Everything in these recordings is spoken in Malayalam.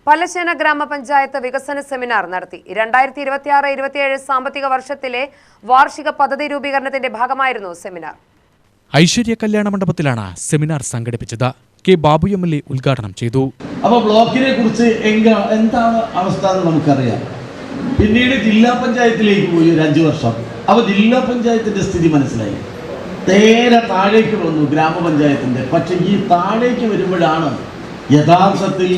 പലശേന ഗ്രാമപഞ്ചായത്ത് വികസന സെമിനാർ നടത്തി. 2026-27 സാമ്പത്തിക വർഷത്തിലെ വാർഷിക പദ്ധതി രൂപീകരണത്തിന്റെ ഭാഗമായിരുന്നു സെമിനാർ. ഐശ്വര്യ കല്യാണ മണ്ഡപത്തിലാണ് സെമിനാർ സംഘടിപ്പിച്ചത്. കെ ബാബു എം.എൽ.എ ഉദ്ഘാടനം ചെയ്തു. അപ്പോൾ ബ്ലോക്കിനെ കുറിച്ച് എന്താണ് അവസ്ഥ എന്ന് നമുക്കറിയാം. പിന്നീട് ജില്ലാ പഞ്ചായത്തിലേക്ക് പോയി ഒരു 5 വർഷം. അപ്പോൾ ജില്ലാ പഞ്ചായത്തിന്റെ സ്ഥിതി മനസ്സിലായി. നേരെ താഴേക്ക് വന്നു ഗ്രാമപഞ്ചായത്തിന്റെ. പക്ഷെ ഈ താഴേക്ക് വരുമ്പോഴാണ് യഥാർത്ഥത്തിൽ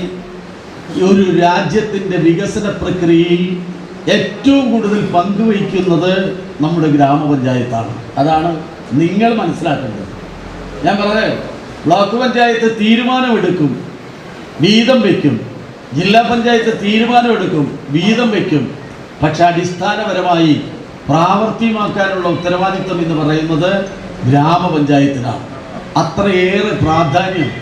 ഒരു രാജ്യത്തിന്റെ വികസന പ്രക്രിയയിൽ ഏറ്റവും കൂടുതൽ പങ്കുവയ്ക്കുന്നത് നമ്മുടെ ഗ്രാമപഞ്ചായത്താണ്. അതാണ് നിങ്ങൾ മനസ്സിലാക്കേണ്ടത്. ഞാൻ പറയാം, ബ്ലോക്ക് പഞ്ചായത്ത് തീരുമാനമെടുക്കും, വീതം വയ്ക്കും. ജില്ലാ പഞ്ചായത്ത് തീരുമാനമെടുക്കും, വീതം വയ്ക്കും. പക്ഷെ അടിസ്ഥാനപരമായി പ്രാവർത്തികമാക്കാനുള്ള ഉത്തരവാദിത്വം എന്ന് പറയുന്നത് ഗ്രാമപഞ്ചായത്തിനാണ്. അത്രയേറെ പ്രാധാന്യം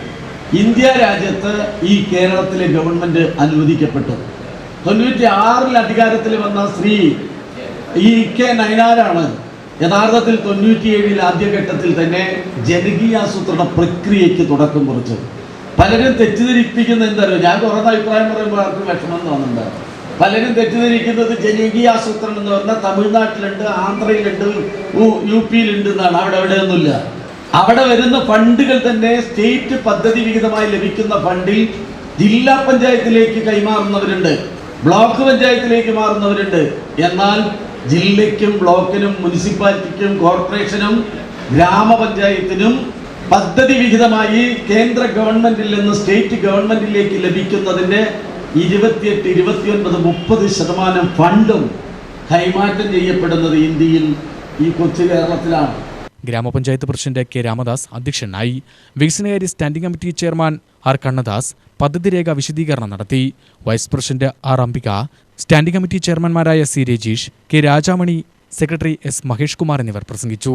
ഇന്ത്യ രാജ്യത്ത് ഈ കേരളത്തിലെ ഗവൺമെന്റ് അനുവദിക്കപ്പെട്ടു. 96 അധികാരത്തിൽ വന്ന ശ്രീ കെ നയനാരാണ് യഥാർത്ഥത്തിൽ 97 ആദ്യഘട്ടത്തിൽ തന്നെ ജനകീയാസൂത്രണ പ്രക്രിയയ്ക്ക് തുടക്കം കുറിച്ചത്. പലരും തെറ്റിദ്ധരിപ്പിക്കുന്ന എന്തായാലും ഞാൻ തുറന്ന അഭിപ്രായം പറയുമ്പോൾ ആർക്കും വിഷമം തോന്നുന്നുണ്ട്. പലരും തെറ്റിദ്ധരിക്കുന്നത് ജനകീയാസൂത്രണം എന്ന് പറഞ്ഞാൽ തമിഴ്നാട്ടിലുണ്ട്, ആന്ധ്രയിലുണ്ട്, UP-യിലുണ്ട് എന്നാണ്. അവിടെ എവിടെയൊന്നുമില്ല. അവിടെ വരുന്ന ഫണ്ടുകൾ തന്നെ സ്റ്റേറ്റ് പദ്ധതി വിഹിതമായി ലഭിക്കുന്ന ഫണ്ടിൽ ജില്ലാ പഞ്ചായത്തിലേക്ക് കൈമാറുന്നവരുണ്ട്, ബ്ലോക്ക് പഞ്ചായത്തിലേക്ക് മാറുന്നവരുണ്ട്. എന്നാൽ ജില്ലയ്ക്കും ബ്ലോക്കിനും മുനിസിപ്പാലിറ്റിക്കും കോർപ്പറേഷനും ഗ്രാമപഞ്ചായത്തിനും പദ്ധതി വിഹിതമായി കേന്ദ്ര ഗവൺമെന്റിൽ നിന്ന് സ്റ്റേറ്റ് ഗവൺമെന്റിലേക്ക് ലഭിക്കുന്നതിൻ്റെ 28, 29, 30% ഫണ്ടും കൈമാറ്റം ചെയ്യപ്പെടുന്നത് ഇന്ത്യയിൽ ഈ കൊച്ചു കേരളത്തിലാണ്. ഗ്രാമപഞ്ചായത്ത് പ്രസിഡന്റ് കെ രാമദാസ് അധ്യക്ഷനായി. വികസനകാര്യ standing committee chairman R Kannadas പദ്ധതിരേഖ വിശദീകരണം നടത്തി. Vice president R Ambika, standing committee ചെയർമാൻമാരായ C Rajeesh, K Rajamani, secretary S Mahesh Kumar എന്നിവർ പ്രസംഗിച്ചു.